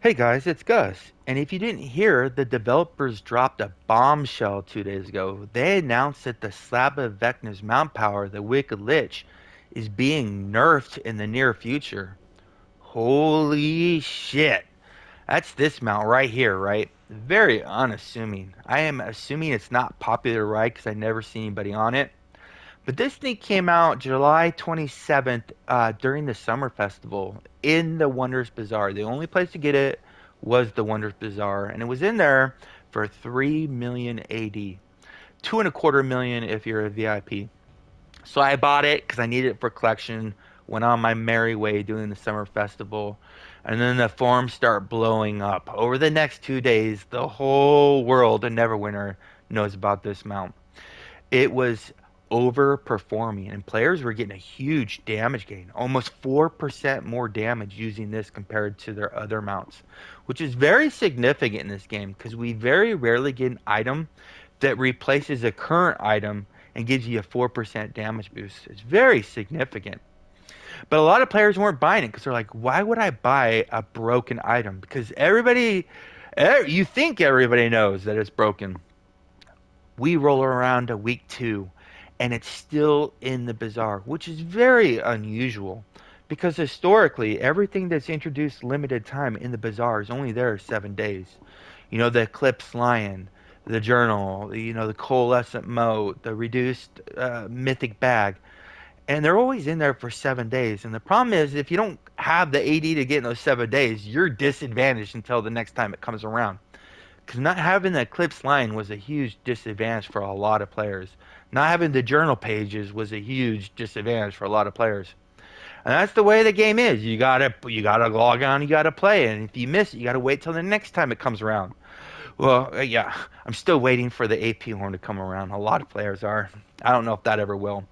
Hey guys, it's Gus. And if you didn't hear, the developers dropped a bombshell 2 days ago. They announced that the slab of Vecna's mount power, the Wicked Lich, is being nerfed in the near future. Holy shit. That's this mount right here, right? Very unassuming. I am assuming it's not popular, right? Because I never see anybody on it. But this thing came out July 27th during the summer festival in the Wonders Bazaar. The only place to get it was the Wonders Bazaar, and it was in there for 3 million AD. Two and a quarter million if you're a VIP. So I bought it because I needed it for collection. Went on my merry way doing the summer festival. And then the forums start blowing up. Over the next 2 days, the whole world in Neverwinter knows about this mount. It was overperforming, and players were getting a huge damage gain, almost 4% more damage using this compared to their other mounts, which is very significant in this game because we very rarely get an item that replaces a current item and gives you a 4% damage boost. It's very significant. But a lot of players weren't buying it because they're like, why would I buy a broken item? Because you think everybody knows that it's broken. We roll around to week 2 and it's still in the bazaar, which is very unusual because historically everything that's introduced limited time in the bazaar is only there 7 days. The Eclipse Lion, the Journal, the Coalescent Moat, the reduced Mythic Bag, and they're always in there for 7 days. And the problem is, if you don't have the AD to get in those 7 days, you're disadvantaged until the next time it comes around. Because not having the Eclipse line was a huge disadvantage for a lot of players. Not having the journal pages was a huge disadvantage for a lot of players. And that's the way the game is. You gotta log on, you gotta play, and if you miss it, you gotta wait till the next time it comes around. Well, yeah, I'm still waiting for the AP horn to come around. A lot of players are. I don't know if that ever will.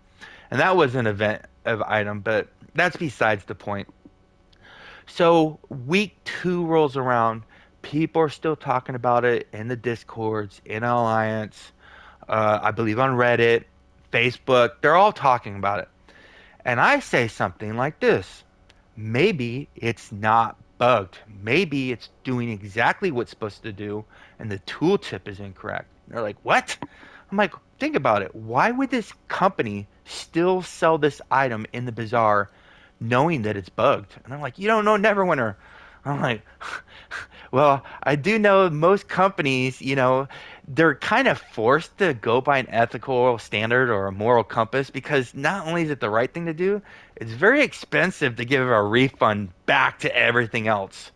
And that was an event of item, but that's besides the point. So week 2 rolls around. People are still talking about it in the discords, in Alliance, I believe on Reddit, Facebook. They're all talking about it. And I say something like this: maybe it's not bugged. Maybe it's doing exactly what it's supposed to do, and the tooltip is incorrect. They're like, what? I'm like, think about it. Why would this company still sell this item in the bazaar knowing that it's bugged? And I'm like, you don't know Neverwinter. I'm like, well, I do know most companies, they're kind of forced to go by an ethical standard or a moral compass because not only is it the right thing to do, it's very expensive to give a refund back to everything else.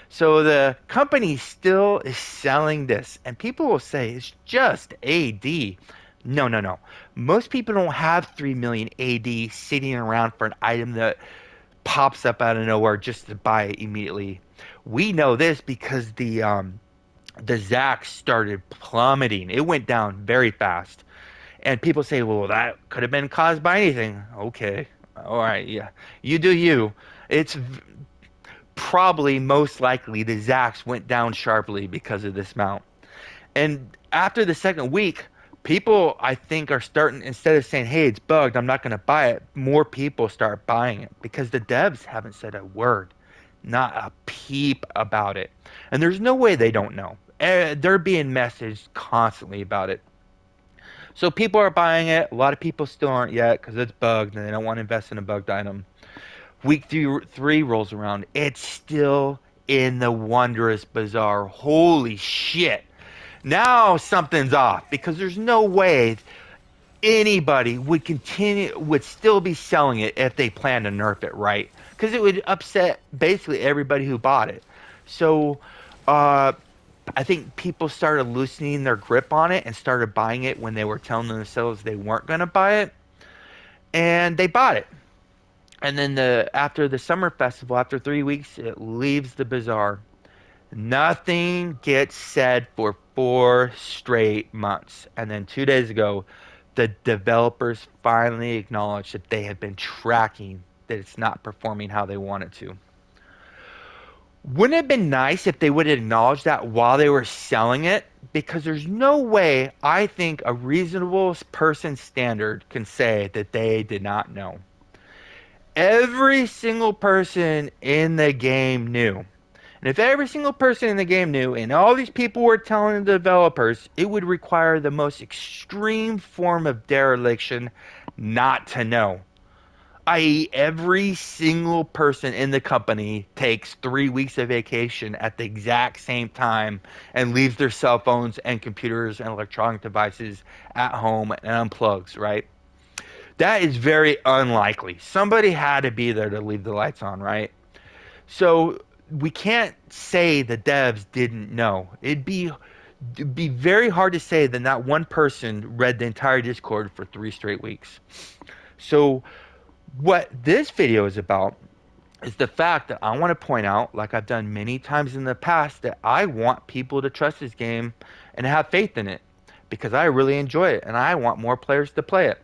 So the company still is selling this, and people will say it's just AD. No, no, no. Most people don't have 3 million AD sitting around for an item that pops up out of nowhere just to buy it immediately. We know this because the Zax started plummeting. It went down very fast. And people say, well, that could have been caused by anything. Okay. All right. Yeah. You do you. It's probably most likely the Zax went down sharply because of this mount. And after the second week, people I think are starting, instead of saying, hey, it's bugged, I'm not going to buy it, more people start buying it because the devs haven't said a word, not a peep about it. And there's no way they don't know. They're being messaged constantly about it. So people are buying it. A lot of people still aren't yet because it's bugged and they don't want to invest in a bugged item. Week three rolls around. It's still in the Wondrous Bazaar. Holy shit. Now something's off because there's no way anybody would still be selling it if they plan to nerf it, right? Because it would upset basically everybody who bought it. So uh I think people started loosening their grip on it and started buying it when they were telling themselves they weren't going to buy it, and they bought it. And then after the summer festival, after 3 weeks, it leaves the bazaar. Nothing gets said for 4 straight months. And then 2 days ago, the developers finally acknowledged that they have been tracking that it's not performing how they want it to. Wouldn't it have been nice if they would have acknowledged that while they were selling it? Because there's no way I think a reasonable person standard can say that they did not know. Every single person in the game knew. And if every single person in the game knew, and all these people were telling the developers, it would require the most extreme form of dereliction not to know. I.e., every single person in the company takes 3 weeks of vacation at the exact same time and leaves their cell phones and computers and electronic devices at home and unplugs, right? That is very unlikely. Somebody had to be there to leave the lights on, right? So we can't say the devs didn't know. It'd be very hard to say that not one person read the entire Discord for 3 straight weeks. So what this video is about is the fact that I want to point out, like I've done many times in the past, that I want people to trust this game and have faith in it because I really enjoy it and I want more players to play it.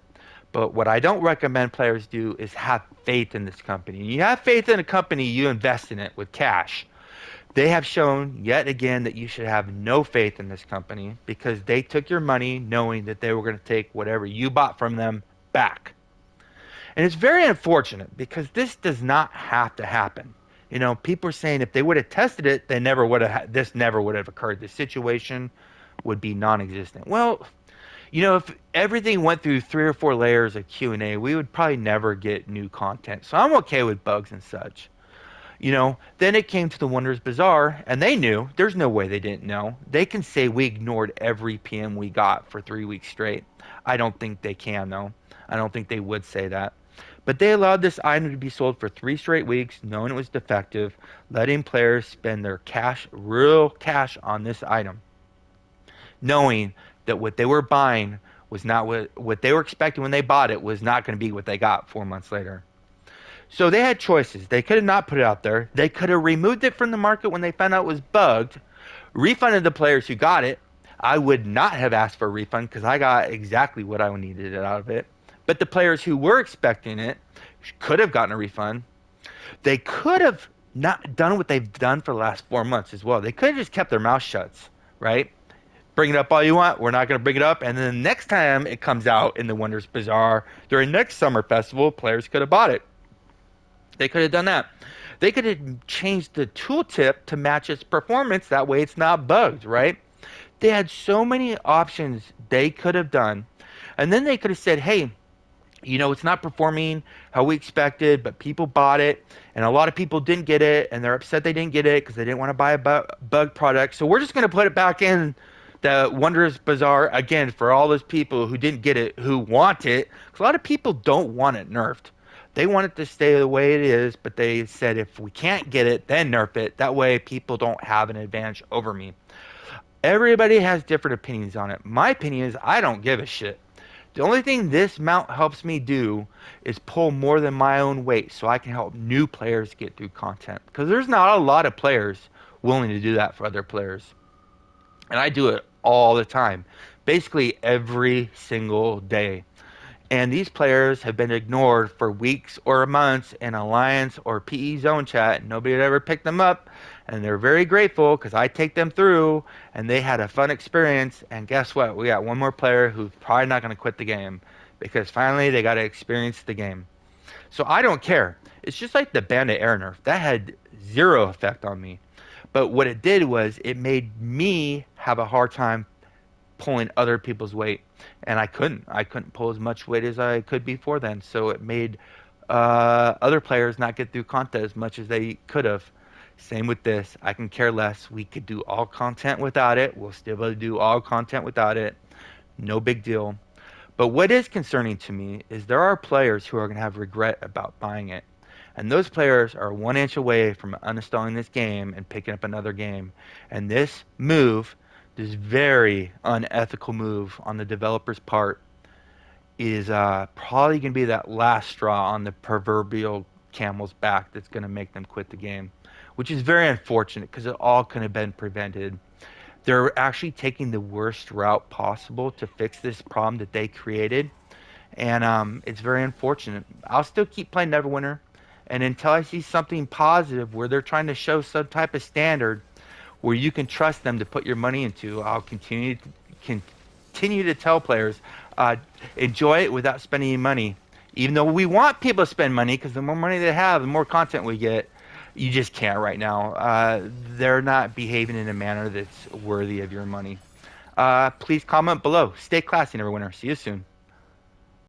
But what I don't recommend players do is have faith in this company. You have faith in a company, you invest in it with cash. They have shown yet again that you should have no faith in this company because they took your money knowing that they were going to take whatever you bought from them back. And it's very unfortunate because this does not have to happen. You know, people are saying if they would have tested it, they never would have. This never would have occurred. The situation would be non-existent. Well, you know, if everything went through 3 or 4 layers of Q&A, we would probably never get new content. So I'm okay with bugs and such. You know, then it came to the Wonders Bazaar, and they knew. There's no way they didn't know. They can say we ignored every PM we got for 3 weeks straight. I don't think they can, though. I don't think they would say that. But they allowed this item to be sold for 3 straight weeks, knowing it was defective, letting players spend their cash, real cash, on this item, knowing that what they were buying was not what they were expecting when they bought it was not going to be what they got 4 months later. So they had choices. They could have not put it out there. They could have removed it from the market when they found out it was bugged, refunded the players who got it. I would not have asked for a refund because I got exactly what I needed out of it. But the players who were expecting it could have gotten a refund. They could have not done what they've done for the last 4 months as well. They could have just kept their mouth shut, right? Bring it up all you want. We're not going to bring it up. And then the next time it comes out in the Wonders Bazaar during next summer festival, players could have bought it. They could have done that. They could have changed the tooltip to match its performance. That way it's not bugged, right? They had so many options they could have done. And then they could have said, hey, you know, it's not performing how we expected, but people bought it, and a lot of people didn't get it, and they're upset they didn't get it because they didn't want to buy a bug product. So we're just going to put it back in the Wonders Bazaar again for all those people who didn't get it, who want it. Because a lot of people don't want it nerfed. They want it to stay the way it is, but they said if we can't get it, then nerf it. That way people don't have an advantage over me. Everybody has different opinions on it. My opinion is I don't give a shit. The only thing this mount helps me do is pull more than my own weight so I can help new players get through content. Because there's not a lot of players willing to do that for other players. And I do it all the time. Basically every single day. And these players have been ignored for weeks or months in Alliance or PE Zone chat. Nobody had ever picked them up. And they're very grateful because I take them through and they had a fun experience. And guess what? We got one more player who's probably not going to quit the game because finally they got to experience the game. So I don't care. It's just like the Bandit Air Nerf. That had zero effect on me. But what it did was it made me have a hard time pulling other people's weight, and I couldn't pull as much weight as I could before then. So it made other players not get through content as much as they could have. Same with this. I can care less. We could do all content without it. We'll still be able to do all content without it. No big deal. But what is concerning to me is there are players who are going to have regret about buying it. And those players are 1 inch away from uninstalling this game and picking up another game. And this move, this very unethical move on the developer's part, is probably going to be that last straw on the proverbial camel's back that's going to make them quit the game, which is very unfortunate because it all could have been prevented. They're actually taking the worst route possible to fix this problem that they created, and it's very unfortunate. I'll still keep playing Neverwinter, and until I see something positive where they're trying to show some type of standard where you can trust them to put your money into, I'll continue to tell players, enjoy it without spending any money. Even though we want people to spend money, because the more money they have, the more content we get. You just can't right now. They're not behaving in a manner that's worthy of your money. Please comment below. Stay classy, Neverwinter. See you soon.